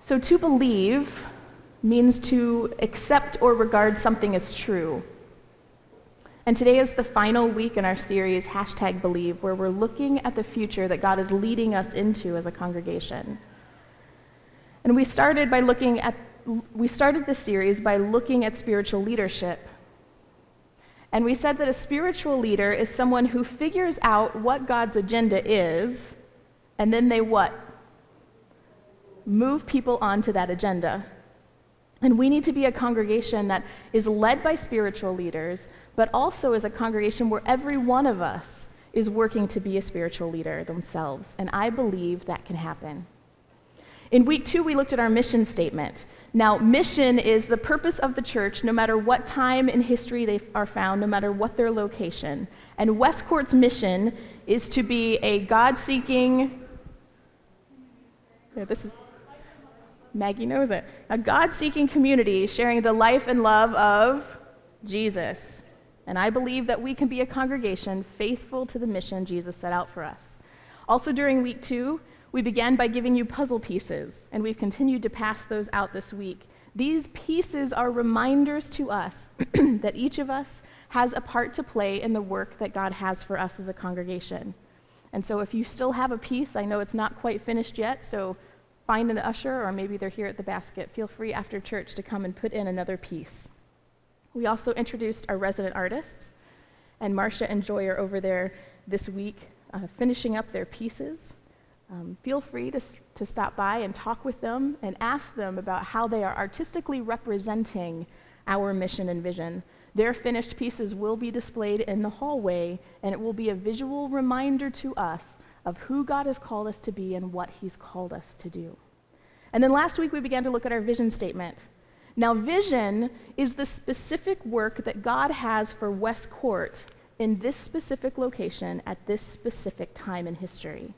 So to believe means to accept or regard something as true. And today is the final week in our series, #Believe, where we're looking at the future that God is leading us into as a congregation. And we started this series by looking at spiritual leadership. And we said that a spiritual leader is someone who figures out what God's agenda is, and then they what? Move people onto that agenda. And we need to be a congregation that is led by spiritual leaders, but also is a congregation where every one of us is working to be a spiritual leader themselves. And I believe that can happen. In week 2, we looked at our mission statement. Now, mission is the purpose of the church, no matter what time in history they are found, no matter what their location. And Westcourt's mission is to be a God-seeking, Maggie knows it, a God-seeking community sharing the life and love of Jesus. And I believe that we can be a congregation faithful to the mission Jesus set out for us. Also during week 2, we began by giving you puzzle pieces, and we've continued to pass those out this week. These pieces are reminders to us that each of us has a part to play in the work that God has for us as a congregation. And so if you still have a piece, I know it's not quite finished yet, so find an usher, or maybe they're here at the basket. Feel free after church to come and put in another piece. We also introduced our resident artists, and Marcia and Joy are over there this week finishing up their pieces. Feel free to stop by and talk with them and ask them about how they are artistically representing our mission and vision. Their finished pieces will be displayed in the hallway, and it will be a visual reminder to us of who God has called us to be and what he's called us to do. And then last week we began to look at our vision statement. Now, vision is the specific work that God has for West Court in this specific location at this specific time in history.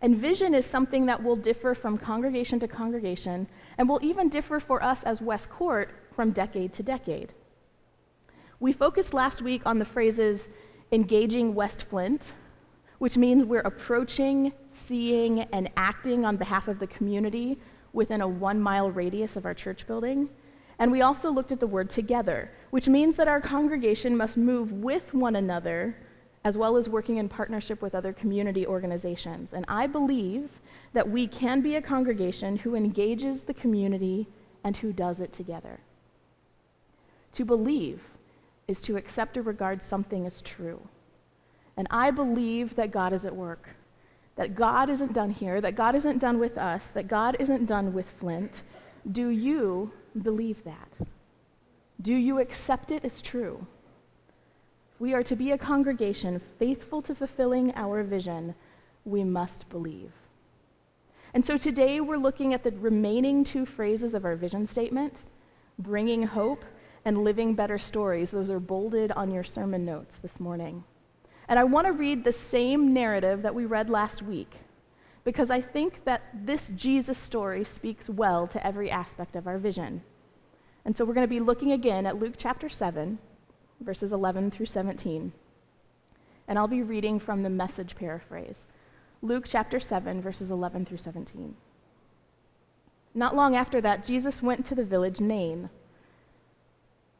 And vision is something that will differ from congregation to congregation, and will even differ for us as West Court from decade to decade. We focused last week on the phrases engaging West Flint, which means we're approaching, seeing, and acting on behalf of the community within a 1-mile radius of our church building. And we also looked at the word together, which means that our congregation must move with one another, as well as working in partnership with other community organizations. And I believe that we can be a congregation who engages the community and who does it together. To believe is to accept or regard something as true. And I believe that God is at work, that God isn't done here, that God isn't done with us, that God isn't done with Flint. Do you believe that? Do you accept it as true? If we are to be a congregation faithful to fulfilling our vision, we must believe. And so today we're looking at the remaining 2 phrases of our vision statement, bringing hope and living better stories. Those are bolded on your sermon notes this morning. And I want to read the same narrative that we read last week, because I think that this Jesus story speaks well to every aspect of our vision. And so we're going to be looking again at Luke chapter 7, verses 11 through 17. And I'll be reading from the Message paraphrase. Luke chapter 7, verses 11 through 17. Not long after that, Jesus went to the village Nain.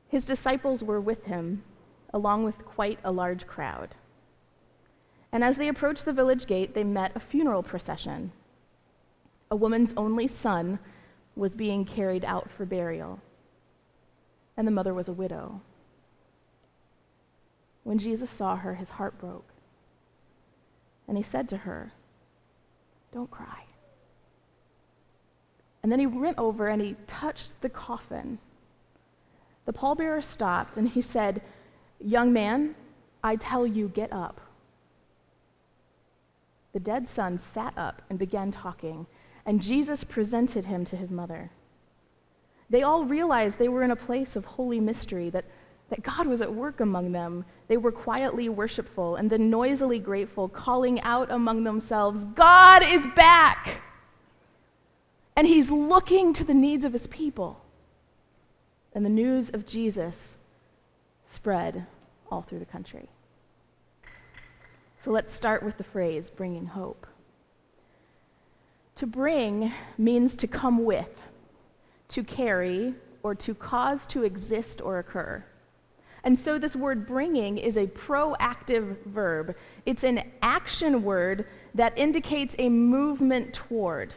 His disciples were with him, along with quite a large crowd. And as they approached the village gate, they met a funeral procession. A woman's only son was being carried out for burial, and the mother was a widow. When Jesus saw her, his heart broke, and he said to her, "Don't cry." And then he went over and he touched the coffin. The pallbearer stopped, and he said, "Young man, I tell you, get up." The dead son sat up and began talking, and Jesus presented him to his mother. They all realized they were in a place of holy mystery, that God was at work among them. They were quietly worshipful and then noisily grateful, calling out among themselves, "God is back! And he's looking to the needs of his people." And the news of Jesus spread all through the country. So let's start with the phrase, bringing hope. To bring means to come with, to carry, or to cause to exist or occur. And so this word bringing is a proactive verb. It's an action word that indicates a movement toward.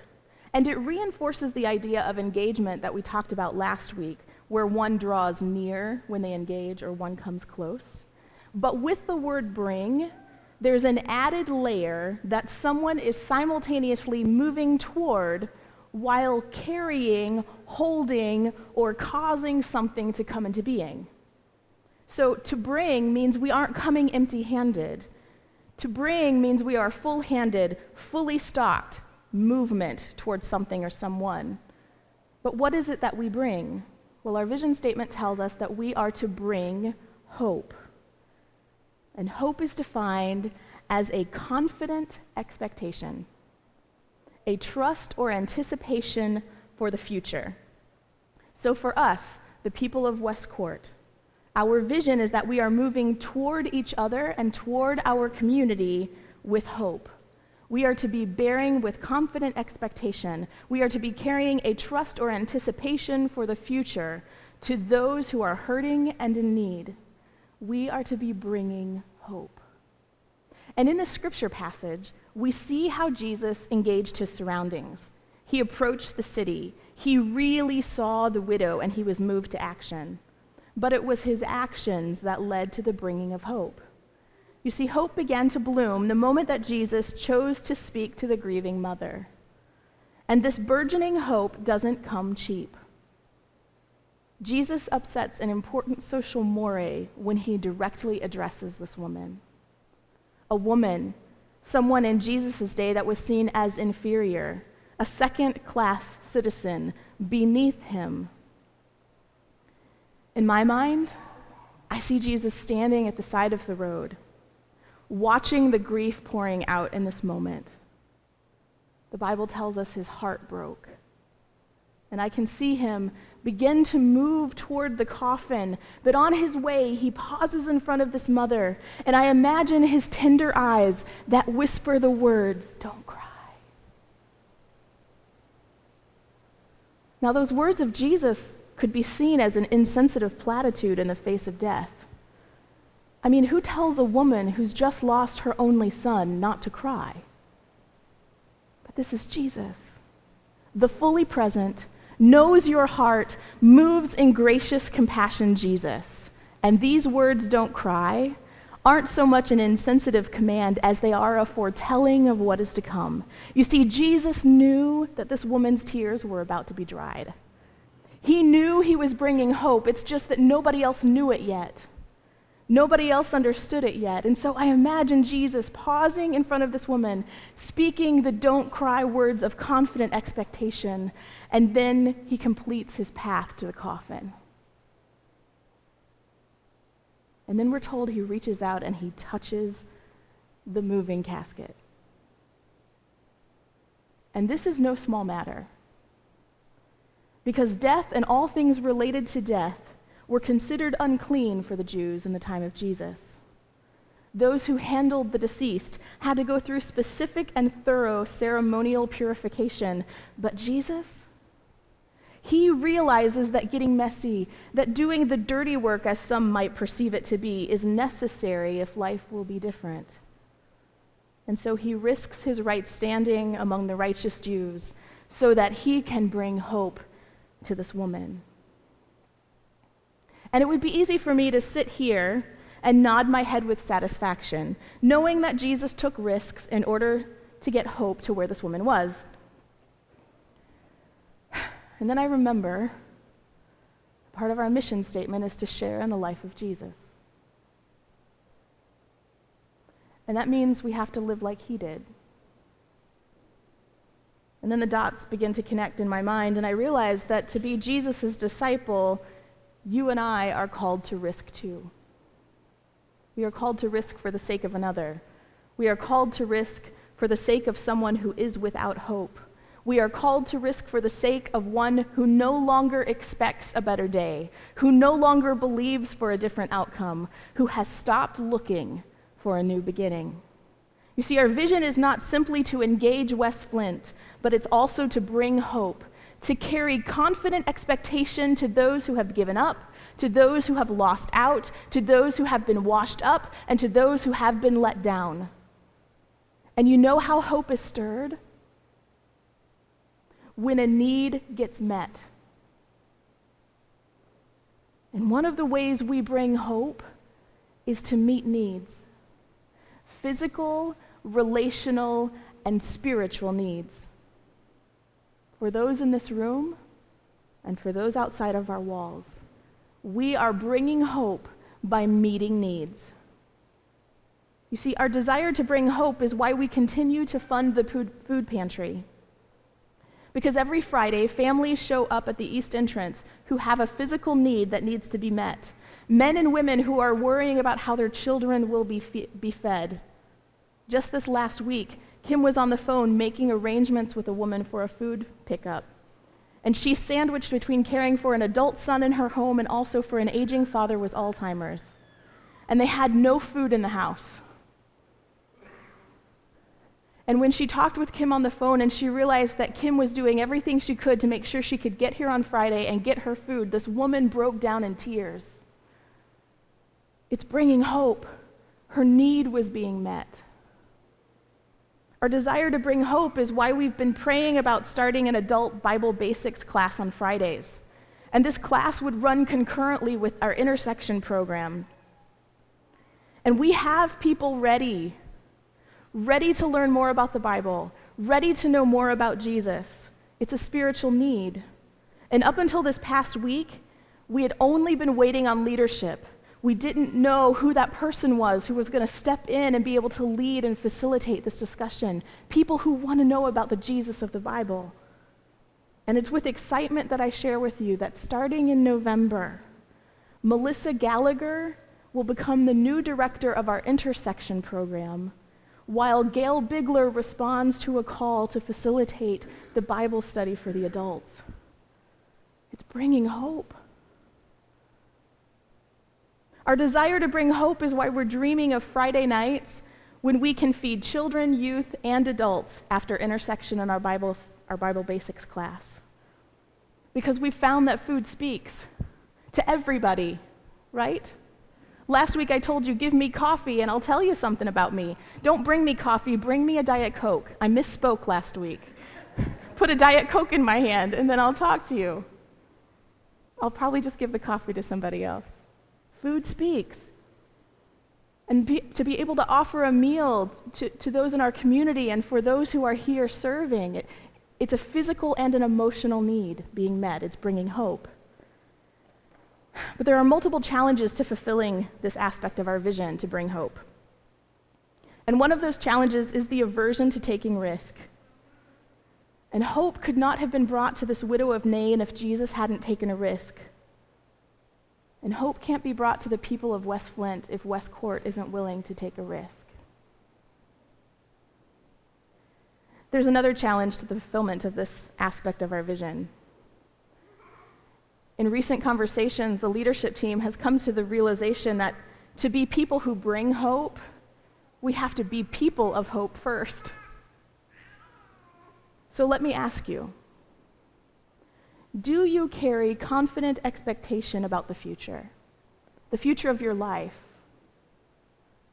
And it reinforces the idea of engagement that we talked about last week, where one draws near when they engage or one comes close. But with the word bring, there's an added layer that someone is simultaneously moving toward while carrying, holding, or causing something to come into being. So to bring means we aren't coming empty-handed. To bring means we are full-handed, fully stocked, movement towards something or someone. But what is it that we bring? Well, our vision statement tells us that we are to bring hope. And hope is defined as a confident expectation, a trust or anticipation for the future. So for us, the people of West Court, our vision is that we are moving toward each other and toward our community with hope. We are to be bearing with confident expectation. We are to be carrying a trust or anticipation for the future to those who are hurting and in need. We are to be bringing hope. And in the scripture passage, we see how Jesus engaged his surroundings. He approached the city. He really saw the widow, and he was moved to action. But it was his actions that led to the bringing of hope. You see, hope began to bloom the moment that Jesus chose to speak to the grieving mother. And this burgeoning hope doesn't come cheap. Jesus upsets an important social mores when he directly addresses this woman. A woman, someone in Jesus' day that was seen as inferior, a second-class citizen beneath him. In my mind, I see Jesus standing at the side of the road, watching the grief pouring out in this moment. The Bible tells us his heart broke. And I can see him begin to move toward the coffin, but on his way, he pauses in front of this mother, and I imagine his tender eyes that whisper the words, "Don't cry." Now, those words of Jesus could be seen as an insensitive platitude in the face of death. I mean, who tells a woman who's just lost her only son not to cry? But this is Jesus, the fully present, knows your heart, moves in gracious compassion Jesus. And these words, "Don't cry," aren't so much an insensitive command as they are a foretelling of what is to come. You see, Jesus knew that this woman's tears were about to be dried. He knew he was bringing hope. It's just that nobody else knew it yet. Nobody else understood it yet. And so I imagine Jesus pausing in front of this woman, speaking the "don't cry" words of confident expectation, and then he completes his path to the coffin. And then we're told he reaches out and he touches the moving casket. And this is no small matter, because death and all things related to death were considered unclean for the Jews in the time of Jesus. Those who handled the deceased had to go through specific and thorough ceremonial purification. But Jesus, he realizes that getting messy, that doing the dirty work, as some might perceive it to be, is necessary if life will be different. And so he risks his right standing among the righteous Jews so that he can bring hope to this woman. And it would be easy for me to sit here and nod my head with satisfaction, knowing that Jesus took risks in order to get hope to where this woman was. And then I remember part of our mission statement is to share in the life of Jesus. And that means we have to live like he did. And then the dots begin to connect in my mind, and I realized that to be Jesus' disciple, you and I are called to risk too. We are called to risk for the sake of another. We are called to risk for the sake of someone who is without hope. We are called to risk for the sake of one who no longer expects a better day, who no longer believes for a different outcome, who has stopped looking for a new beginning. You see, our vision is not simply to engage West Flint, but it's also to bring hope, to carry confident expectation to those who have given up, to those who have lost out, to those who have been washed up, and to those who have been let down. And you know how hope is stirred? When a need gets met. And one of the ways we bring hope is to meet needs. Physical, relational, and spiritual needs. For those in this room and for those outside of our walls, we are bringing hope by meeting needs. You see, our desire to bring hope is why we continue to fund the food pantry. Because every Friday, families show up at the east entrance who have a physical need that needs to be met. Men and women who are worrying about how their children will be fed. Just this last week, Kim was on the phone making arrangements with a woman for a food pickup. And she's sandwiched between caring for an adult son in her home and also for an aging father with Alzheimer's. And they had no food in the house. And when she talked with Kim on the phone and she realized that Kim was doing everything she could to make sure she could get here on Friday and get her food, this woman broke down in tears. It's bringing hope. Her need was being met. Our desire to bring hope is why we've been praying about starting an adult Bible basics class on Fridays. And this class would run concurrently with our intersection program. And we have people ready to learn more about the Bible, ready to know more about Jesus. It's a spiritual need. And up until this past week, we had only been waiting on leadership. We didn't know who that person was who was going to step in and be able to lead and facilitate this discussion. People who want to know about the Jesus of the Bible. And it's with excitement that I share with you that starting in November, Melissa Gallagher will become the new director of our intersection program, while Gail Bigler responds to a call to facilitate the Bible study for the adults. It's bringing hope. Our desire to bring hope is why we're dreaming of Friday nights when we can feed children, youth, and adults after intersection in our Bible basics class. Because we found that food speaks to everybody, right? Last week I told you, give me coffee and I'll tell you something about me. Don't bring me coffee, bring me a Diet Coke. I misspoke last week. Put a Diet Coke in my hand and then I'll talk to you. I'll probably just give the coffee to somebody else. Food speaks. And to be able to offer a meal to those in our community and for those who are here serving, it's a physical and an emotional need being met. It's bringing hope. But there are multiple challenges to fulfilling this aspect of our vision to bring hope. And one of those challenges is the aversion to taking risk. And hope could not have been brought to this widow of Nain if Jesus hadn't taken a risk. And hope can't be brought to the people of West Flint if West Court isn't willing to take a risk. There's another challenge to the fulfillment of this aspect of our vision. In recent conversations, the leadership team has come to the realization that to be people who bring hope, we have to be people of hope first. So let me ask you, do you carry confident expectation about the future? The future of your life,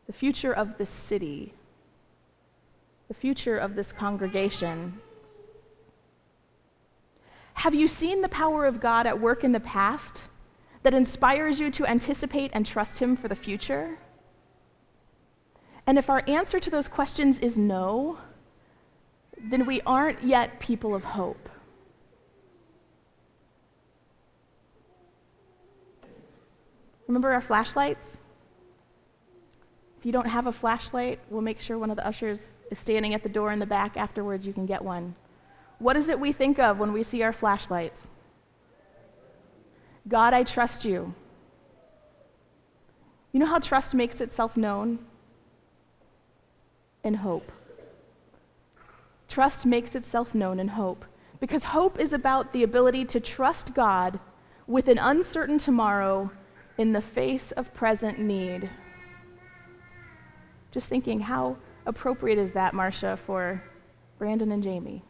the future of this city, the future of this congregation? Have you seen the power of God at work in the past that inspires you to anticipate and trust Him for the future? And if our answer to those questions is no, then we aren't yet people of hope. Remember our flashlights? If you don't have a flashlight, we'll make sure one of the ushers is standing at the door in the back. Afterwards, you can get one. What is it we think of when we see our flashlights? God, I trust you. You know how trust makes itself known? In hope. Trust makes itself known in hope. Because hope is about the ability to trust God with an uncertain tomorrow in the face of present need. Just thinking, how appropriate is that, Marcia, for Brandon and Jamie?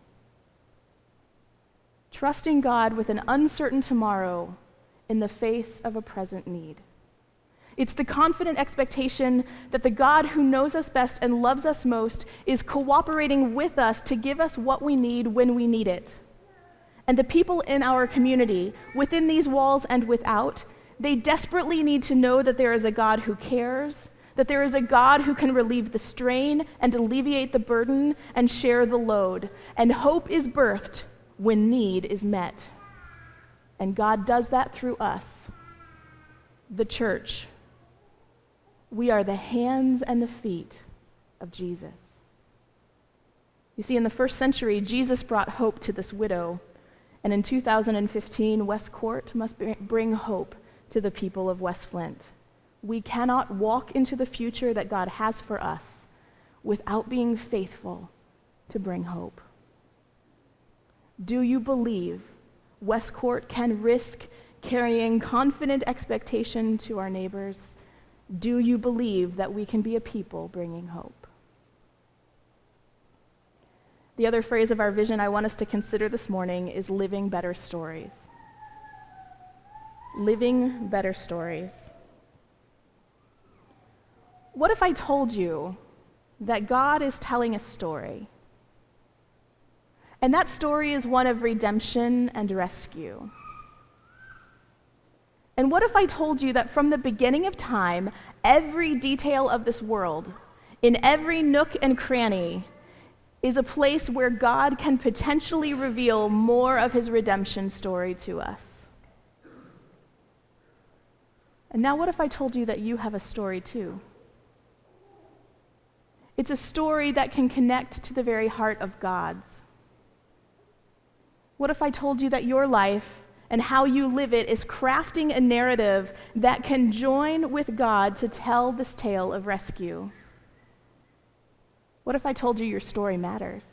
Trusting God with an uncertain tomorrow in the face of a present need. It's the confident expectation that the God who knows us best and loves us most is cooperating with us to give us what we need when we need it. And the people in our community, within these walls and without, they desperately need to know that there is a God who cares, that there is a God who can relieve the strain and alleviate the burden and share the load. And hope is birthed when need is met. And God does that through us, the church. We are the hands and the feet of Jesus. You see, in the first century, Jesus brought hope to this widow. And in 2015, West Court must bring hope to the people of West Flint. We cannot walk into the future that God has for us without being faithful to bring hope. Do you believe West Court can risk carrying confident expectation to our neighbors? Do you believe that we can be a people bringing hope? The other phrase of our vision I want us to consider this morning is living better stories. Living better stories. What if I told you that God is telling a story? And that story is one of redemption and rescue. And what if I told you that from the beginning of time, every detail of this world, in every nook and cranny, is a place where God can potentially reveal more of his redemption story to us? And now what if I told you that you have a story too? It's a story that can connect to the very heart of God's. What if I told you that your life and how you live it is crafting a narrative that can join with God to tell this tale of rescue? What if I told you your story matters?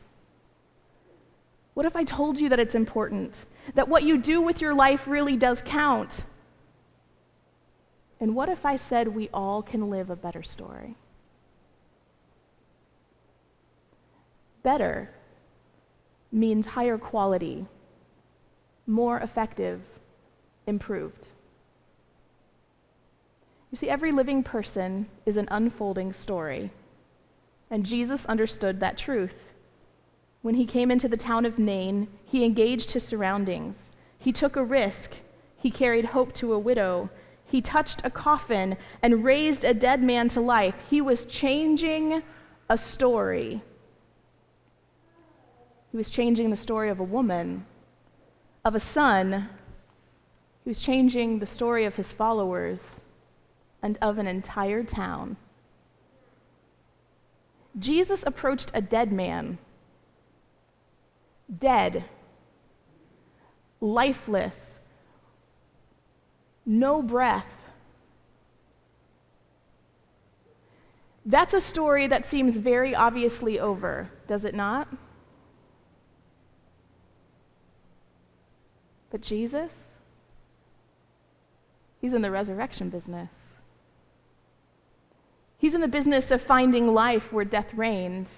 What if I told you that it's important, that what you do with your life really does count? And what if I said we all can live a better story? Better means higher quality, more effective, improved. You see, every living person is an unfolding story, and Jesus understood that truth. When he came into the town of Nain, he engaged his surroundings. He took a risk. He carried hope to a widow. He touched a coffin and raised a dead man to life. He was changing a story. He was changing the story of a woman, of a son. He was changing the story of his followers and of an entire town. Jesus approached a dead man, dead, lifeless, no breath. That's a story that seems very obviously over, does it not? But Jesus, he's in the resurrection business. He's in the business of finding life where death reigned.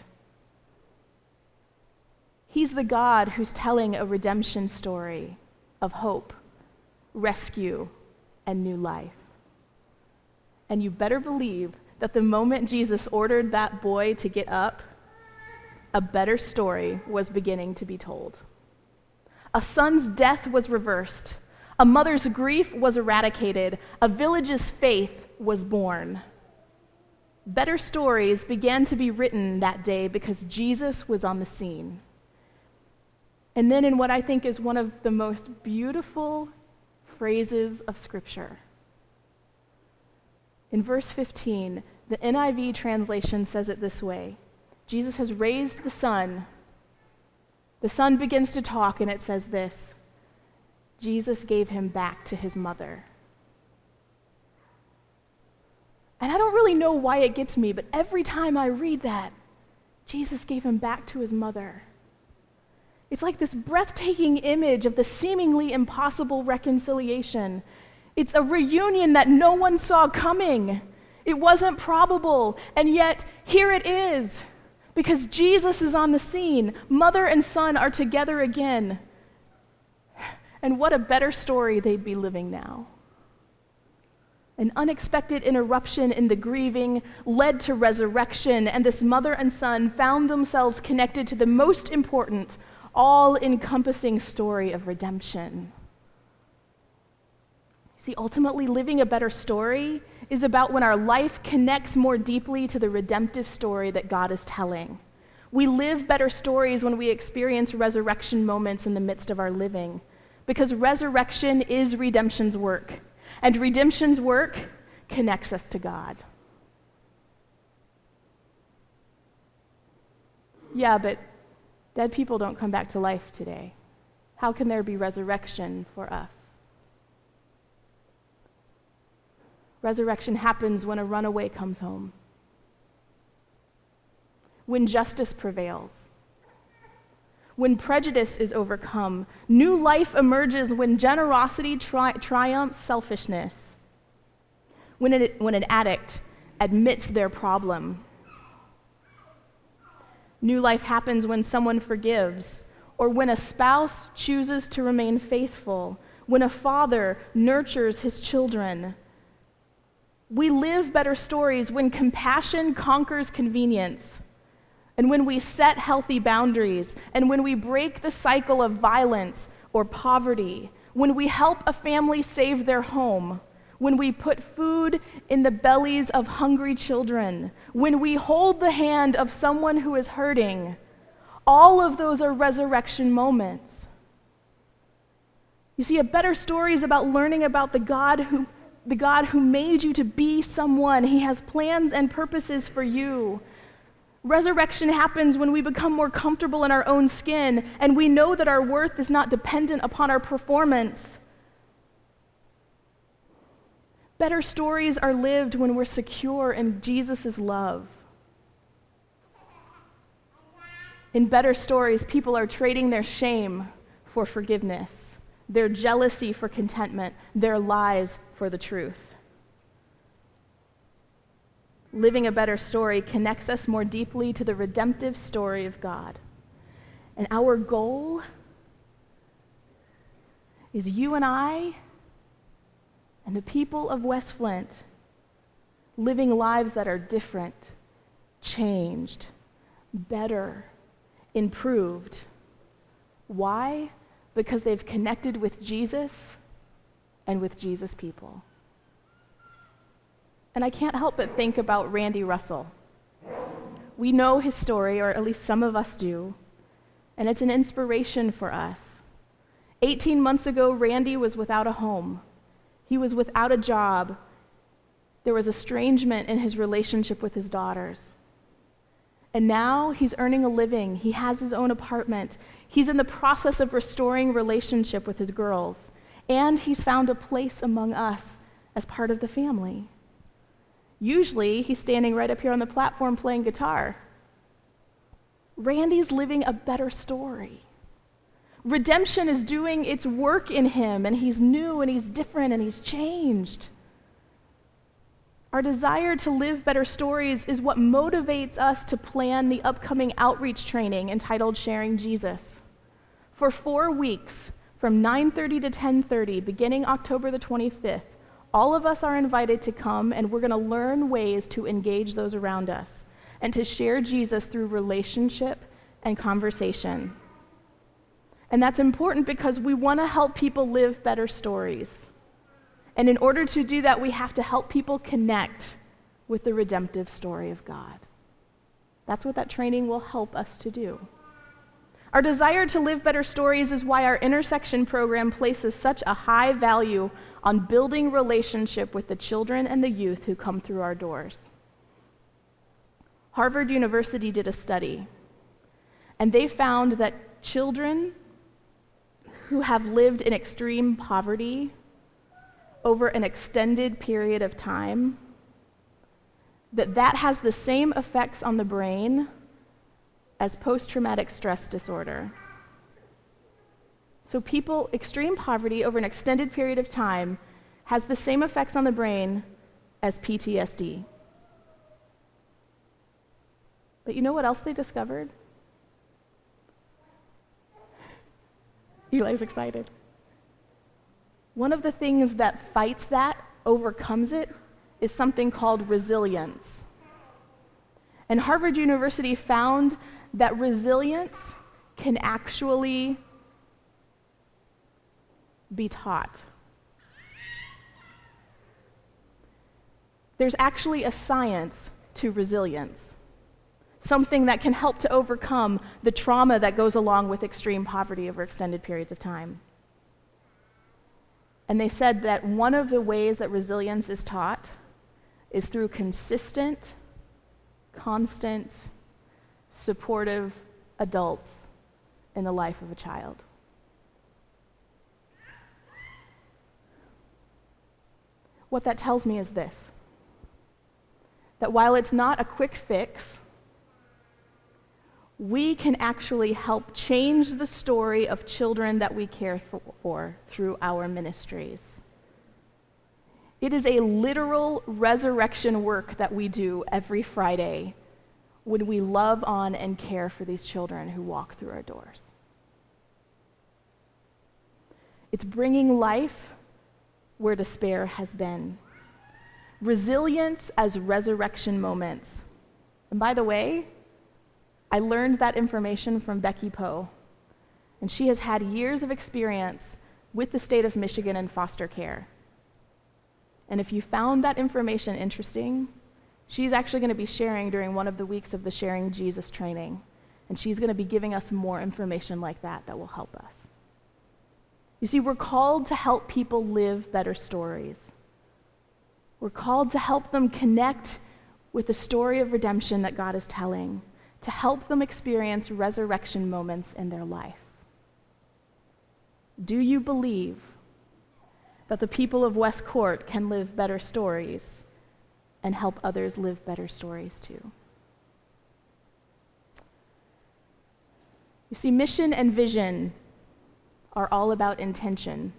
He's the God who's telling a redemption story of hope, rescue, and new life. And you better believe that the moment Jesus ordered that boy to get up, a better story was beginning to be told. A son's death was reversed. A mother's grief was eradicated. A village's faith was born. Better stories began to be written that day because Jesus was on the scene. And then in what I think is one of the most beautiful phrases of Scripture, in verse 15, the NIV translation says it this way: Jesus has raised the Son. The Son begins to talk, and it says this: Jesus gave him back to his mother. And I don't really know why it gets me, but every time I read that, Jesus gave him back to his mother. It's like this breathtaking image of the seemingly impossible reconciliation. It's a reunion that no one saw coming. It wasn't probable, and yet here it is. Because Jesus is on the scene. Mother and son are together again. And what a better story they'd be living now. An unexpected interruption in the grieving led to resurrection, and this mother and son found themselves connected to the most important, all-encompassing story of redemption. See, ultimately, living a better story is about when our life connects more deeply to the redemptive story that God is telling. We live better stories when we experience resurrection moments in the midst of our living, because resurrection is redemption's work, and redemption's work connects us to God. Yeah, but dead people don't come back to life today. How can there be resurrection for us? Resurrection happens when a runaway comes home, when justice prevails, when prejudice is overcome. New life emerges when generosity triumphs selfishness, when an addict admits their problem. New life happens when someone forgives, or when a spouse chooses to remain faithful, when a father nurtures his children. We live better stories when compassion conquers convenience, and when we set healthy boundaries, and when we break the cycle of violence or poverty, when we help a family save their home, when we put food in the bellies of hungry children, when we hold the hand of someone who is hurting. All of those are resurrection moments. You see, a better story is about learning about the God who made you to be someone. He has plans and purposes for you. Resurrection happens when we become more comfortable in our own skin, and we know that our worth is not dependent upon our performance. Better stories are lived when we're secure in Jesus' love. In better stories, people are trading their shame for forgiveness, their jealousy for contentment, their lies for the truth. Living a better story connects us more deeply to the redemptive story of God. And our goal is you and I and the people of West Flint living lives that are different, changed, better, improved. Why? Because they've connected with Jesus and with Jesus' people. And I can't help but think about Randy Russell. We know his story, or at least some of us do, and it's an inspiration for us. 18 months ago, Randy was without a home. He was without a job. There was estrangement in his relationship with his daughters. And now he's earning a living. He has his own apartment. He's in the process of restoring relationship with his girls. And he's found a place among us as part of the family. Usually, he's standing right up here on the platform playing guitar. Randy's living a better story. Redemption is doing its work in him, and he's new, and he's different, and he's changed. Our desire to live better stories is what motivates us to plan the upcoming outreach training entitled Sharing Jesus. For 4 weeks, from 9:30 to 10:30, beginning October the 25th, all of us are invited to come, and we're going to learn ways to engage those around us and to share Jesus through relationship and conversation. And that's important because we want to help people live better stories. And in order to do that, we have to help people connect with the redemptive story of God. That's what that training will help us to do. Our desire to live better stories is why our intersection program places such a high value on building relationship with the children and the youth who come through our doors. Harvard University did a study, and they found that children who have lived in extreme poverty over an extended period of time, that has the same effects on the brain as post-traumatic stress disorder. So extreme poverty over an extended period of time has the same effects on the brain as PTSD. But you know what else they discovered? Eli's excited. One of the things that fights that, overcomes it, is something called resilience. And Harvard University found that resilience can actually be taught. There's actually a science to resilience, something that can help to overcome the trauma that goes along with extreme poverty over extended periods of time. And they said that one of the ways that resilience is taught is through consistent, constant, supportive adults in the life of a child. What that tells me is this, that while it's not a quick fix, we can actually help change the story of children that we care for through our ministries. It is a literal resurrection work that we do every Friday when we love on and care for these children who walk through our doors. It's bringing life where despair has been. Resilience as resurrection moments. And by the way, I learned that information from Becky Poe, and she has had years of experience with the state of Michigan in foster care. And if you found that information interesting, she's actually going to be sharing during one of the weeks of the Sharing Jesus training, and she's going to be giving us more information like that will help us. You see, we're called to help people live better stories. We're called to help them connect with the story of redemption that God is telling, to help them experience resurrection moments in their life. Do you believe that the people of West Court can live better stories and help others live better stories too? You see, mission and vision are all about intention.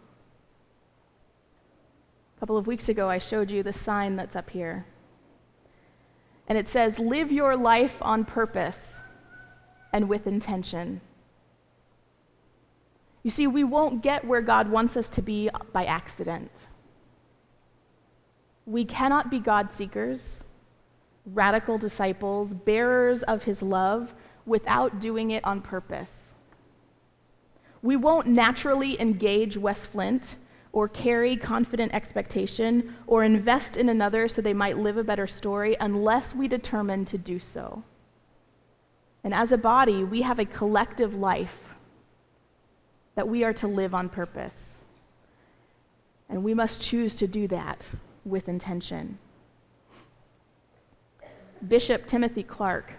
A couple of weeks ago, I showed you the sign that's up here. And it says, live your life on purpose and with intention. You see, we won't get where God wants us to be by accident. We cannot be God seekers, radical disciples, bearers of his love, without doing it on purpose. We won't naturally engage West Flint or carry confident expectation or invest in another so they might live a better story unless we determine to do so. And as a body, we have a collective life that we are to live on purpose. And we must choose to do that with intention. Bishop Timothy Clark,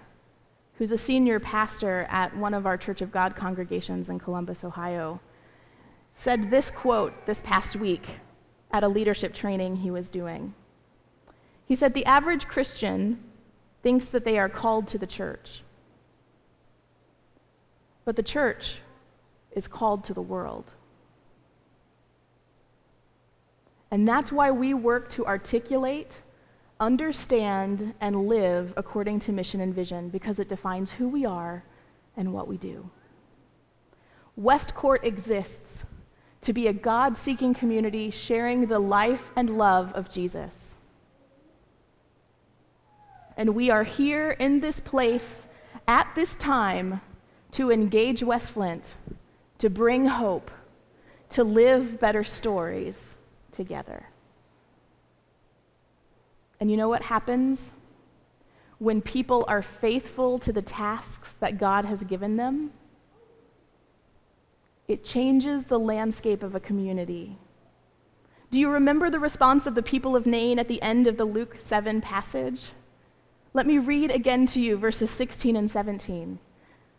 who's a senior pastor at one of our Church of God congregations in Columbus, Ohio, said this quote this past week at a leadership training he was doing. He said, "The average Christian thinks that they are called to the church, but the church is called to the world." And that's why we work to articulate, understand, and live according to mission and vision, because it defines who we are and what we do. West Court exists to be a God-seeking community sharing the life and love of Jesus. And we are here in this place at this time to engage West Flint, to bring hope, to live better stories together. And you know what happens when people are faithful to the tasks that God has given them? It changes the landscape of a community. Do you remember the response of the people of Nain at the end of the Luke 7 passage? Let me read again to you verses 16 and 17.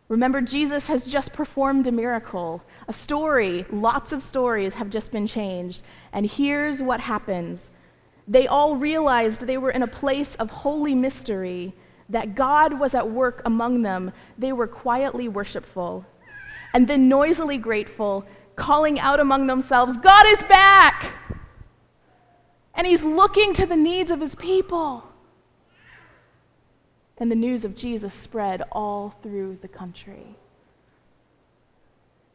Remember, Jesus has just performed a miracle, a story. Lots of stories have just been changed. And here's what happens. They all realized they were in a place of holy mystery, that God was at work among them. They were quietly worshipful, and then noisily grateful, calling out among themselves, "God is back! And he's looking to the needs of his people." And the news of Jesus spread all through the country.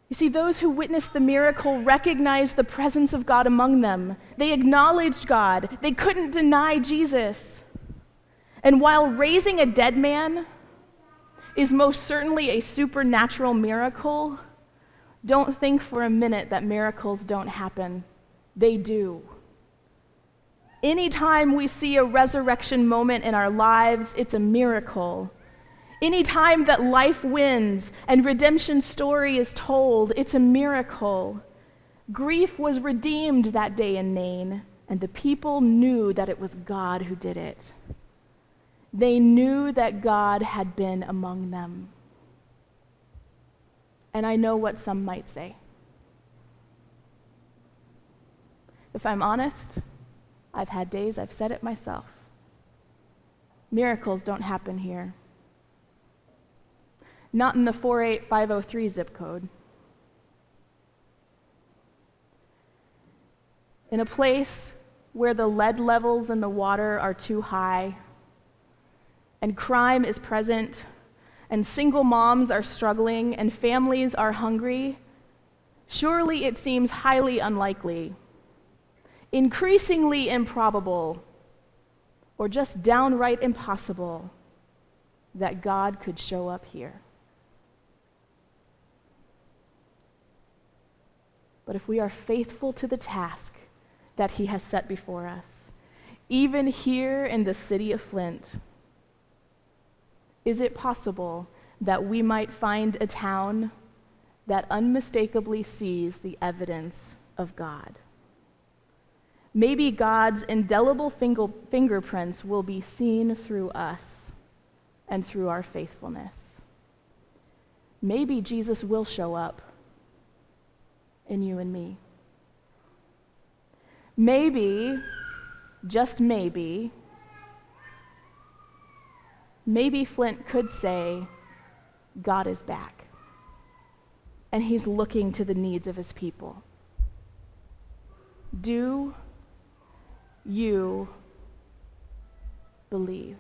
You see, those who witnessed the miracle recognized the presence of God among them. They acknowledged God. They couldn't deny Jesus. And while raising a dead man is most certainly a supernatural miracle, don't think for a minute that miracles don't happen. They do. Anytime we see a resurrection moment in our lives, it's a miracle. Anytime that life wins and redemption story is told, it's a miracle. Grief was redeemed that day in Nain, and the people knew that it was God who did it. They knew that God had been among them. And I know what some might say. If I'm honest, I've had days I've said it myself. Miracles don't happen here. Not in the 48503 zip code. In a place where the lead levels in the water are too high, and crime is present, and single moms are struggling, and families are hungry, surely it seems highly unlikely, increasingly improbable, or just downright impossible that God could show up here. But if we are faithful to the task that he has set before us, even here in the city of Flint, is it possible that we might find a town that unmistakably sees the evidence of God? Maybe God's indelible fingerprints will be seen through us and through our faithfulness. Maybe Jesus will show up in you and me. Maybe, just maybe Flint could say, God is back, and he's looking to the needs of his people. Do you believe?